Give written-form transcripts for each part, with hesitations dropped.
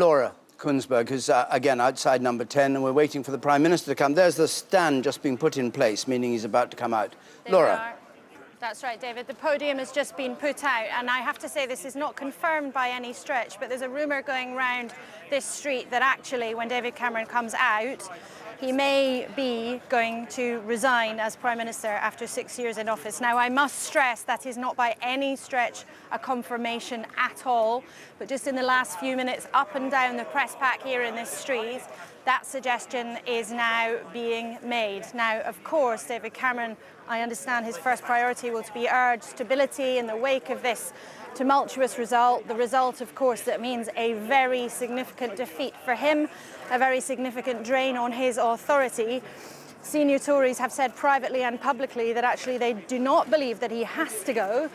Laura Kunsberg, who's, again, outside number 10, and we're waiting for the Prime Minister to come. There's the stand just being put in place, meaning he's about to come out. There Laura. That's right, David. The podium has just been put out, and I have to say this is not confirmed by any stretch, but there's a rumour going round this street that actually, when David Cameron comes out, he may be going to resign as Prime Minister after 6 years in office. Now, I must stress that is not by any stretch a confirmation at all, but just in the last few minutes, up and down the press pack here in this street, that suggestion is now being made. Now, of course, David Cameron, I understand his first priority will be urge stability in the wake of this tumultuous result. The result, of course, that means a very significant defeat for him, a very significant drain on his authority. Senior Tories have said privately and publicly that actually they do not believe that he has to go,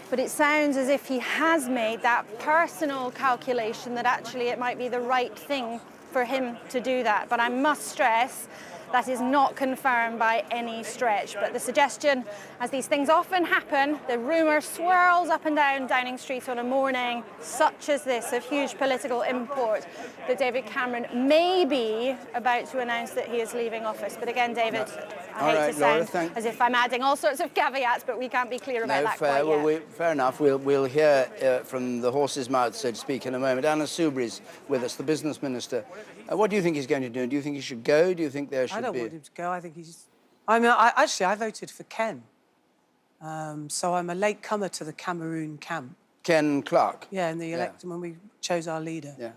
but it sounds as if he has made that personal calculation that actually it might be the right thing for him to do that. But I must stress that is not confirmed by any stretch. But the suggestion, as these things often happen, the rumour swirls up and down Downing Street on a morning such as this, of huge political import, that David Cameron may be about to announce that he is leaving office. But again, David, I hate to sound as if I'm adding all sorts of caveats, but we can't be clear about that quite yet. Fair enough. We'll hear from the horse's mouth, so to speak, in a moment. Anna Soubry's with us, the business minister. What do you think he's going to do? Do you think he should go? Do you think there should be... I don't want him to go. I think he's... I voted for Ken. So I'm a late comer to the Cameroon camp. Ken Clarke? Yeah, in the election when we chose our leader. Yeah.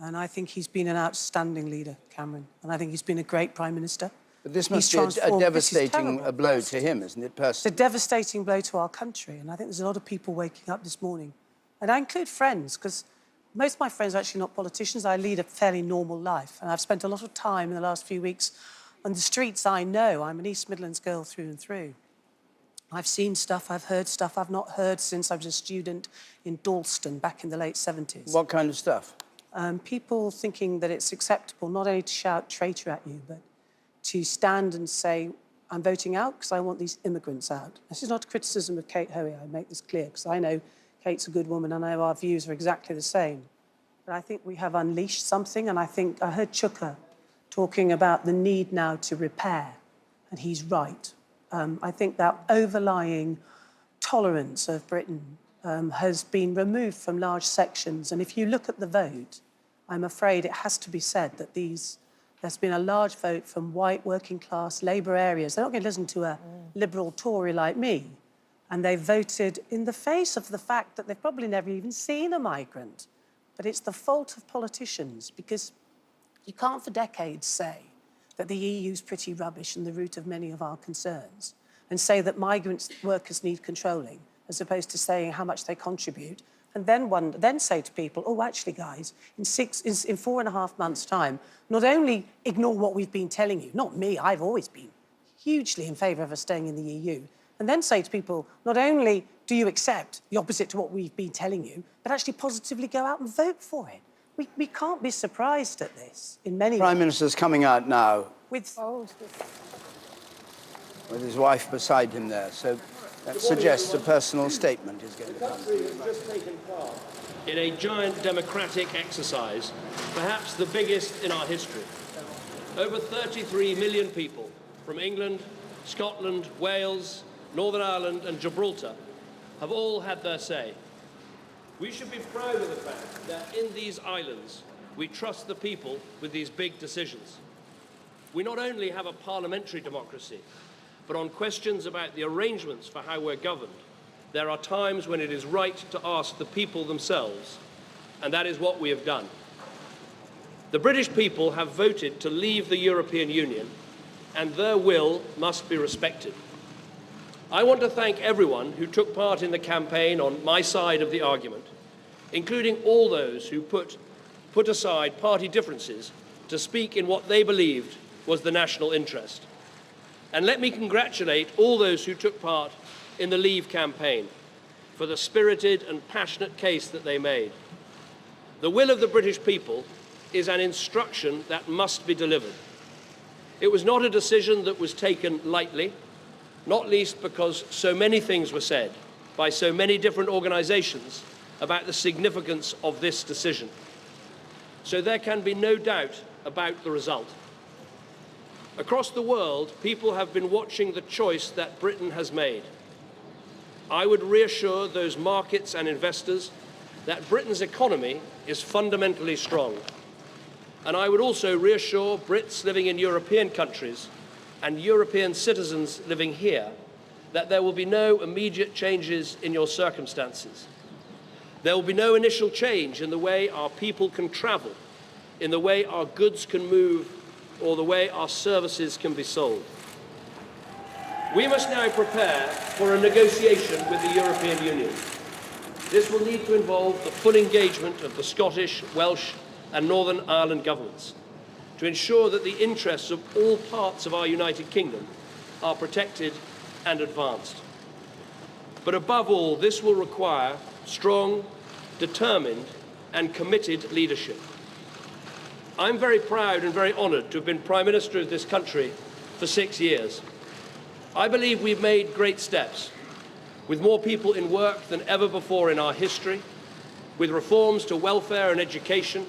And I think he's been an outstanding leader, Cameron. And I think he's been a great Prime Minister. But this must be a devastating blow to him, isn't it, personally? It's a devastating blow to our country. And I think there's a lot of people waking up this morning. And I include friends, because most of my friends are actually not politicians. I lead a fairly normal life. And I've spent a lot of time in the last few weeks on the streets I know. I'm an East Midlands girl through and through. I've seen stuff, I've heard stuff I've not heard since I was a student in Dalston back in the late 70s. What kind of stuff? People thinking that it's acceptable not only to shout traitor at you, but to stand and say, I'm voting out because I want these immigrants out. This is not a criticism of Kate Hoey, I make this clear, because I know Kate's a good woman and I know our views are exactly the same. But I think we have unleashed something, and I think I heard Chuka talking about the need now to repair, and he's right. I think that overlying tolerance of Britain has been removed from large sections, and if you look at the vote, I'm afraid it has to be said that there's been a large vote from white, working class, Labour areas. They're not going to listen to a liberal Tory like me, and they voted in the face of the fact that they've probably never even seen a migrant. But it's the fault of politicians, because you can't for decades say that the EU's pretty rubbish and the root of many of our concerns, and say that migrant workers need controlling, as opposed to saying how much they contribute, and then say to people, oh, actually, guys, in 4.5 months' time, not only ignore what we've been telling you, not me, I've always been hugely in favour of us staying in the EU, and then say to people, not only do you accept the opposite to what we've been telling you, but actually positively go out and vote for it. We can't be surprised at this in many ways. Prime Minister's coming out now with his wife beside him there, so that suggests a personal statement is going to come. Just taken part in a giant democratic exercise, perhaps the biggest in our history. Over 33 million people from England, Scotland, Wales, Northern Ireland and Gibraltar have all had their say. We should be proud of the fact that in these islands we trust the people with these big decisions. We not only have a parliamentary democracy, but on questions about the arrangements for how we're governed, there are times when it is right to ask the people themselves, and that is what we have done. The British people have voted to leave the European Union, and their will must be respected. I want to thank everyone who took part in the campaign on my side of the argument, including all those who put aside party differences to speak in what they believed was the national interest. And let me congratulate all those who took part in the Leave campaign for the spirited and passionate case that they made. The will of the British people is an instruction that must be delivered. It was not a decision that was taken lightly, not least because so many things were said by so many different organisations about the significance of this decision. so there can be no doubt about the result. Across the world, people have been watching the choice that Britain has made. I would reassure those markets and investors that Britain's economy is fundamentally strong. And I would also reassure Brits living in European countries and European citizens living here that there will be no immediate changes in your circumstances. There will be no initial change in the way our people can travel, in the way our goods can move, or the way our services can be sold. We must now prepare for a negotiation with the European Union. This will need to involve the full engagement of the Scottish, Welsh, and Northern Ireland governments to ensure that the interests of all parts of our United Kingdom are protected and advanced. But above all, this will require strong, determined, and committed leadership. I'm very proud and very honoured to have been Prime Minister of this country for 6 years. I believe we've made great steps, with more people in work than ever before in our history, with reforms to welfare and education,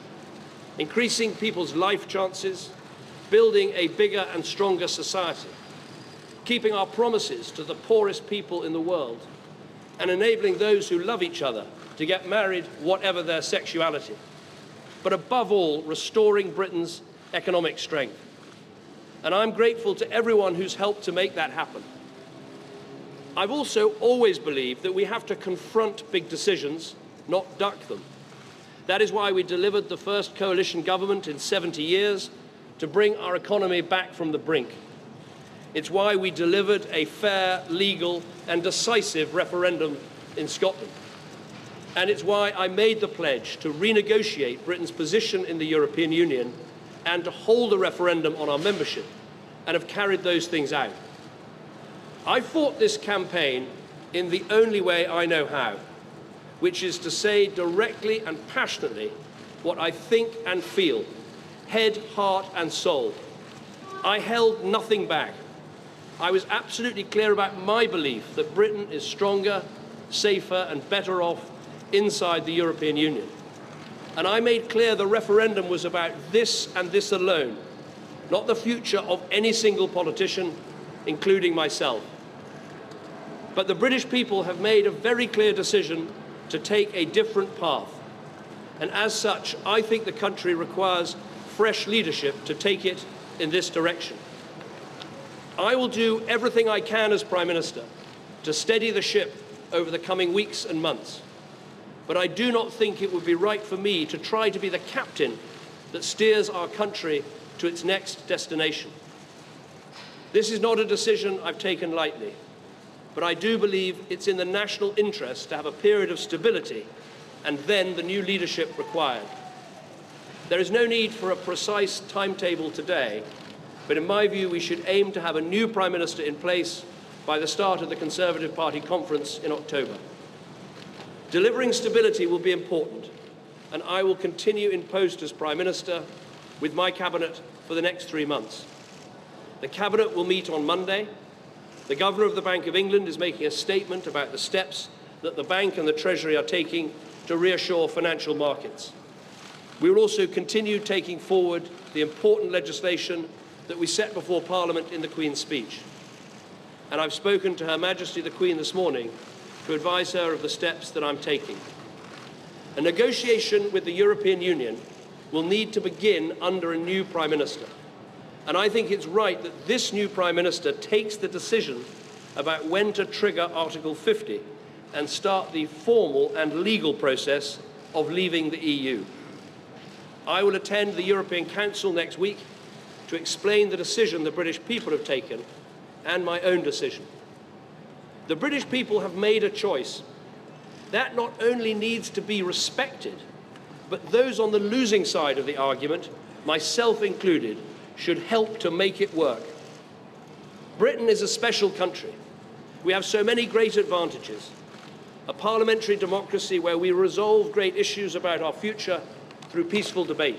increasing people's life chances, building a bigger and stronger society, keeping our promises to the poorest people in the world, and enabling those who love each other to get married, whatever their sexuality. But above all, restoring Britain's economic strength. And I'm grateful to everyone who's helped to make that happen. I've also always believed that we have to confront big decisions, not duck them. That is why we delivered the first coalition government in 70 years to bring our economy back from the brink. It's why we delivered a fair, legal, and decisive referendum in Scotland. And it's why I made the pledge to renegotiate Britain's position in the European Union and to hold a referendum on our membership, and have carried those things out. I fought this campaign in the only way I know how, which is to say directly and passionately what I think and feel, head, heart, and soul. I held nothing back. I was absolutely clear about my belief that Britain is stronger, safer, and better off inside the European Union. And I made clear the referendum was about this and this alone, not the future of any single politician, including myself. But the British people have made a very clear decision to take a different path. And as such, I think the country requires fresh leadership to take it in this direction. I will do everything I can as Prime Minister to steady the ship over the coming weeks and months. But I do not think it would be right for me to try to be the captain that steers our country to its next destination. This is not a decision I've taken lightly, but I do believe it's in the national interest to have a period of stability and then the new leadership required. There is no need for a precise timetable today, but in my view, we should aim to have a new Prime Minister in place by the start of the Conservative Party conference in October. Delivering stability will be important, and I will continue in post as Prime Minister with my Cabinet for the next 3 months. The Cabinet will meet on Monday. The Governor of the Bank of England is making a statement about the steps that the Bank and the Treasury are taking to reassure financial markets. We will also continue taking forward the important legislation that we set before Parliament in the Queen's speech. And I've spoken to Her Majesty the Queen this morning to advise her of the steps that I'm taking. A negotiation with the European Union will need to begin under a new Prime Minister. And I think it's right that this new Prime Minister takes the decision about when to trigger Article 50 and start the formal and legal process of leaving the EU. I will attend the European Council next week to explain the decision the British people have taken and my own decision. The British people have made a choice. That not only needs to be respected, but those on the losing side of the argument, myself included, should help to make it work. Britain is a special country. We have so many great advantages. A parliamentary democracy where we resolve great issues about our future through peaceful debate.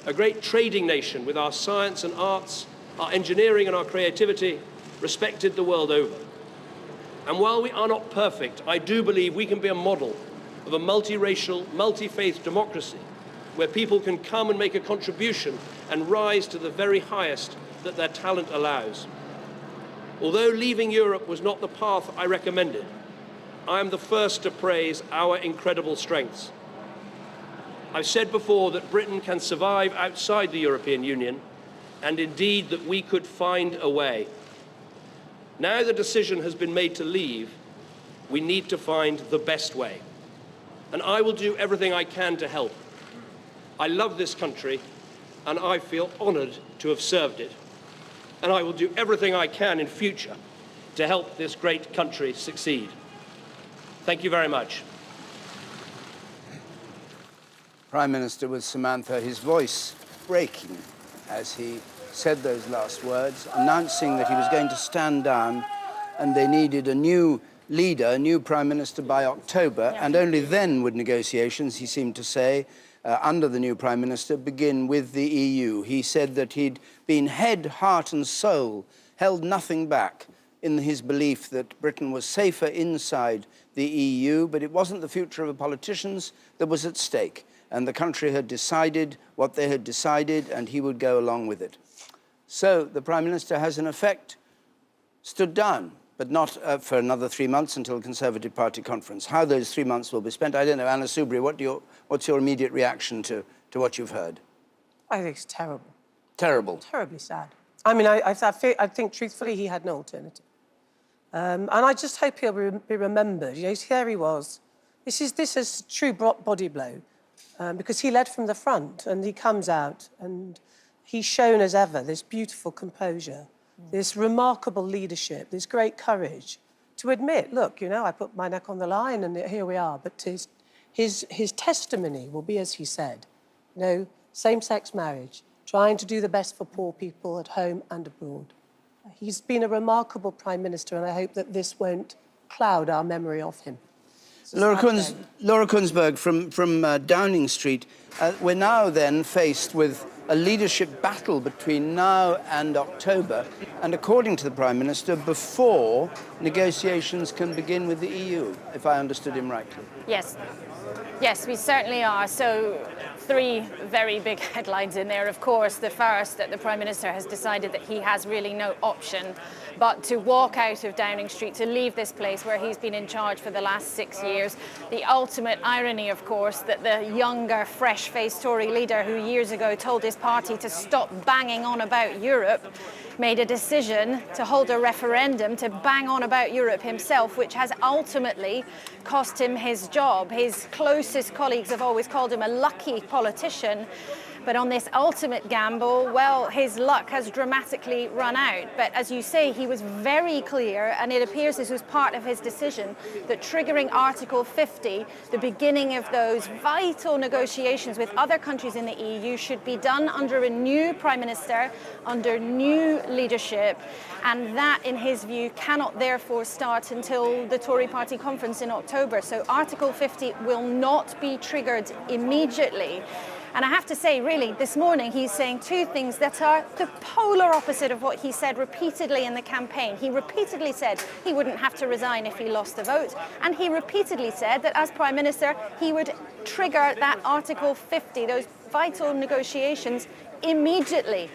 A great trading nation with our science and arts, our engineering and our creativity respected the world over. And while we are not perfect, I do believe we can be a model of a multiracial, multi-faith democracy where people can come and make a contribution and rise to the very highest that their talent allows. Although leaving Europe was not the path I recommended, I am the first to praise our incredible strengths. I've said before that Britain can survive outside the European Union, and indeed that we could find a way. Now the decision has been made to leave, we need to find the best way. And I will do everything I can to help. I love this country, and I feel honoured to have served it. And I will do everything I can in future to help this great country succeed. Thank you very much. Prime Minister with Samantha, his voice breaking as he said those last words, announcing that he was going to stand down and they needed a new leader, a new Prime Minister by October, and only then would negotiations, he seemed to say, under the new Prime Minister, begin with the EU. He said that he'd been head, heart and soul, held nothing back in his belief that Britain was safer inside the EU, but it wasn't the future of the politicians that was at stake. And the country had decided what they had decided, and he would go along with it. So the Prime Minister has, in effect, stood down, but not for another 3 months until the Conservative Party conference. How those 3 months will be spent, I don't know. Anna Soubry, what's your immediate reaction to what you've heard? I think it's terrible. Terrible. Terribly sad. I mean, I think, truthfully, he had no alternative. And I just hope he'll be remembered. You know, here he was. This is a true body blow, because he led from the front, and he comes out, and he's shown as ever this beautiful composure, this remarkable leadership, this great courage to admit, look, you know, I put my neck on the line, and here we are. But his testimony will be, as he said, you know, same-sex marriage, trying to do the best for poor people at home and abroad. He's been a remarkable Prime Minister, and I hope that this won't cloud our memory of him. Laura Kunsberg from Downing Street, we're now then faced with a leadership battle between now and October, and according to the Prime Minister, before negotiations can begin with the EU, if I understood him rightly. Yes. Yes, we certainly are. So 3 very big headlines in there. Of course, the first, that the Prime Minister has decided that he has really no option but to walk out of Downing Street, to leave this place where he's been in charge for the last 6 years. The ultimate irony, of course, that the younger, fresh-faced Tory leader who years ago told his party to stop banging on about Europe made a decision to hold a referendum to bang on about Europe himself, which has ultimately cost him his job. His closest colleagues have always called him a lucky politician. But on this ultimate gamble, well, his luck has dramatically run out. But as you say, he was very clear, and it appears this was part of his decision, that triggering Article 50, the beginning of those vital negotiations with other countries in the EU, should be done under a new Prime Minister, under new leadership. And that, in his view, cannot therefore start until the Tory party conference in October. So Article 50 will not be triggered immediately. And I have to say, really, this morning he's saying 2 things that are the polar opposite of what he said repeatedly in the campaign. He repeatedly said he wouldn't have to resign if he lost the vote. And he repeatedly said that as Prime Minister, he would trigger that Article 50, those vital negotiations, immediately.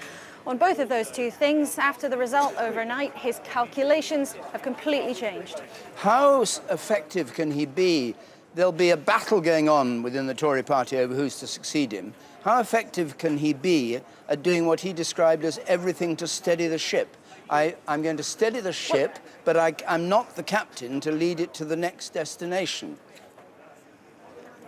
On both of those 2 things, after the result overnight, his calculations have completely changed. How effective can he be? There'll be a battle going on within the Tory party over who's to succeed him. How effective can he be at doing what he described as everything to steady the ship? I'm going to steady the ship, but I'm not the captain to lead it to the next destination.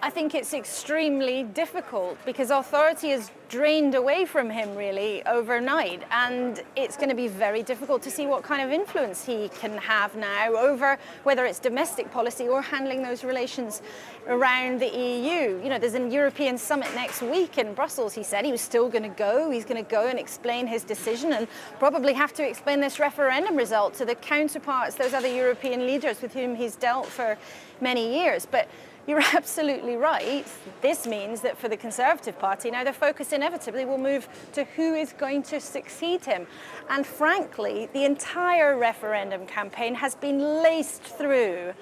I think it's extremely difficult because authority is drained away from him really overnight, and it's going to be very difficult to see what kind of influence he can have now over whether it's domestic policy or handling those relations around the EU. You know, there's a European summit next week in Brussels. He said he was still going to go. He's going to go and explain his decision and probably have to explain this referendum result to the counterparts, those other European leaders with whom he's dealt for many years. But you're absolutely right. This means that for the Conservative Party, now their focus inevitably will move to who is going to succeed him. And frankly, the entire referendum campaign has been laced through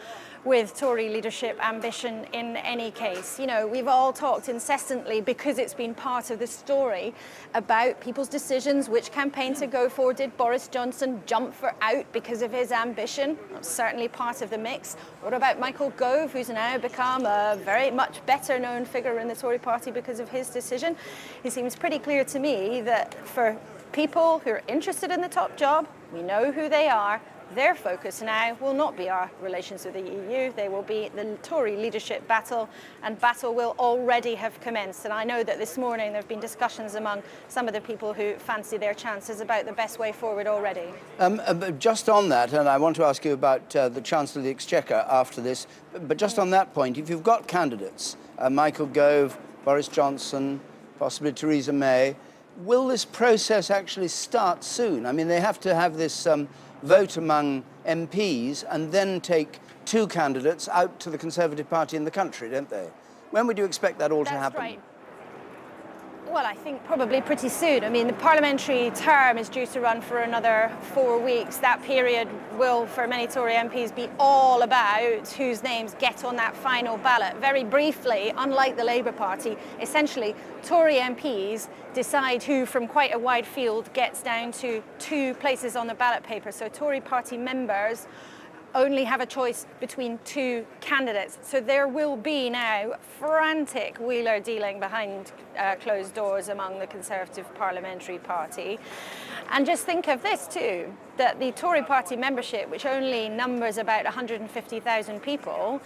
with Tory leadership ambition in any case. You know, we've all talked incessantly, because it's been part of the story, about people's decisions, which campaign to go for. Did Boris Johnson jump for out because of his ambition? That's certainly part of the mix. What about Michael Gove, who's now become a very much better known figure in the Tory party because of his decision? It seems pretty clear to me that for people who are interested in the top job, we know who they are. Their focus now will not be our relations with the EU, they will be the Tory leadership battle, and battle will already have commenced. And I know that this morning there have been discussions among some of the people who fancy their chances about the best way forward already. Just on that, and I want to ask you about the Chancellor of the Exchequer after this, but just on that point, if you've got candidates, Michael Gove, Boris Johnson, possibly Theresa May, will this process actually start soon? I mean, they have to have this vote among MPs and then take two candidates out to the Conservative Party in the country, don't they? When would you expect that all to happen? That's right. Well, I think probably pretty soon. I mean, the parliamentary term is due to run for another 4 weeks. That period will, for many Tory MPs, be all about whose names get on that final ballot. Very briefly, unlike the Labour Party, essentially, Tory MPs decide who from quite a wide field gets down to 2 places on the ballot paper. So Tory party members only have a choice between 2 candidates. So there will be now frantic wheeler dealing behind closed doors among the Conservative Parliamentary Party. And just think of this too, that the Tory party membership, which only numbers about 150,000 people,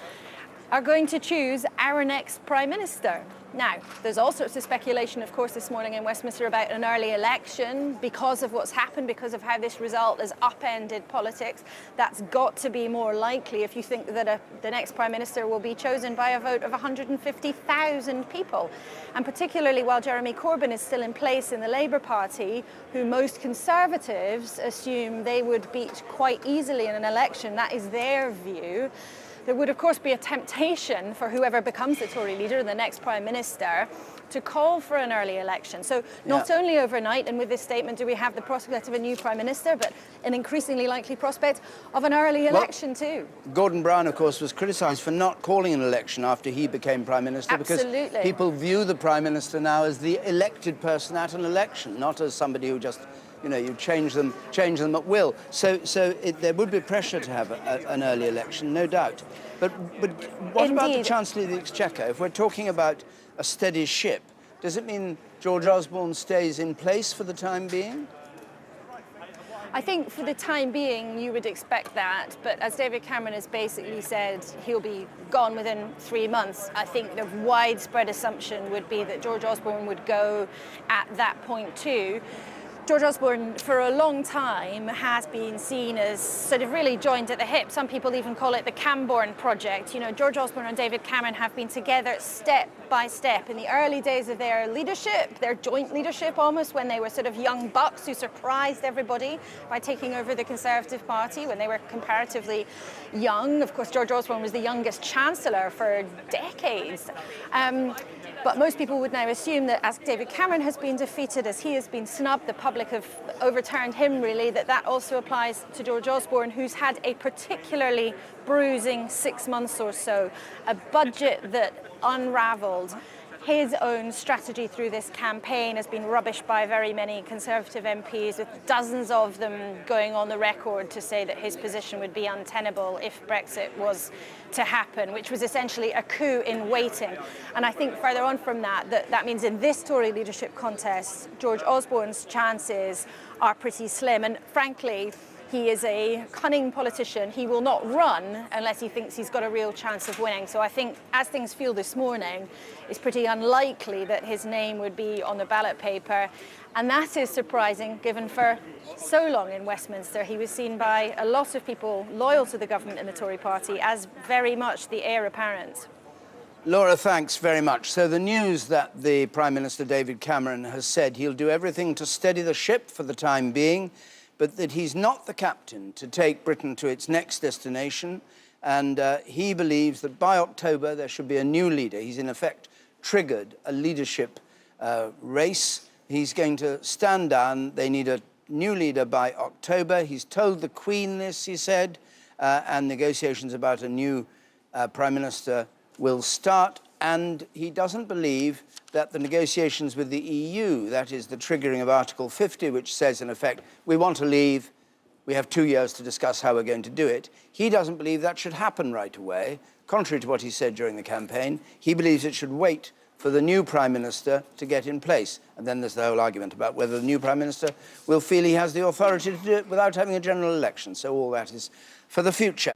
are going to choose our next Prime Minister. Now, there's all sorts of speculation, of course, this morning in Westminster about an early election because of what's happened, because of how this result has upended politics. That's got to be more likely if you think that the next Prime Minister will be chosen by a vote of 150,000 people. And particularly while Jeremy Corbyn is still in place in the Labour Party, who most Conservatives assume they would beat quite easily in an election, that is their view. There would, of course, be a temptation for whoever becomes the Tory leader, the next Prime Minister, to call for an early election. So not only overnight, and with this statement, do we have the prospect of a new Prime Minister, but an increasingly likely prospect of an early election too. Gordon Brown, of course, was criticised for not calling an election after he became Prime Minister. Absolutely. Because people view the Prime Minister now as the elected person at an election, not as somebody who just, you know, you change them at will. So there would be pressure to have an early election, no doubt. But what about the Chancellor of the Exchequer? If we're talking about a steady ship, does it mean George Osborne stays in place for the time being? I think for the time being you would expect that, but as David Cameron has basically said, he'll be gone within 3 months. I think the widespread assumption would be that George Osborne would go at that point too. George Osborne, for a long time, has been seen as sort of really joined at the hip. Some people even call it the Camborne project. You know, George Osborne and David Cameron have been together step by step in the early days of their leadership, their joint leadership almost, when they were sort of young bucks who surprised everybody by taking over the Conservative Party when they were comparatively young. Of course, George Osborne was the youngest Chancellor for decades. But most people would now assume that as David Cameron has been defeated, as he has been snubbed, the public have overturned him really, that also applies to George Osborne, who's had a particularly bruising 6 months or so, a budget that unravelled. His own strategy through this campaign has been rubbished by very many Conservative MPs, with dozens of them going on the record to say that his position would be untenable if Brexit was to happen, which was essentially a coup in waiting. And I think further on from that means in this Tory leadership contest, George Osborne's chances are pretty slim. And frankly, he is a cunning politician. He will not run unless he thinks he's got a real chance of winning. So I think, as things feel this morning, it's pretty unlikely that his name would be on the ballot paper. And that is surprising, given for so long in Westminster, he was seen by a lot of people loyal to the government and the Tory party as very much the heir apparent. Laura, thanks very much. So the news that the Prime Minister David Cameron has said he'll do everything to steady the ship for the time being, but that he's not the captain to take Britain to its next destination. And he believes that by October there should be a new leader. He's in effect triggered a leadership race. He's going to stand down. They need a new leader by October. He's told the Queen this, he said, and negotiations about a new Prime Minister will start, and he doesn't believe that the negotiations with the EU, that is the triggering of Article 50, which says, in effect, we want to leave, we have 2 years to discuss how we're going to do it. He doesn't believe that should happen right away, contrary to what he said during the campaign. He believes it should wait for the new Prime Minister to get in place. And then there's the whole argument about whether the new Prime Minister will feel he has the authority to do it without having a general election. So all that is for the future.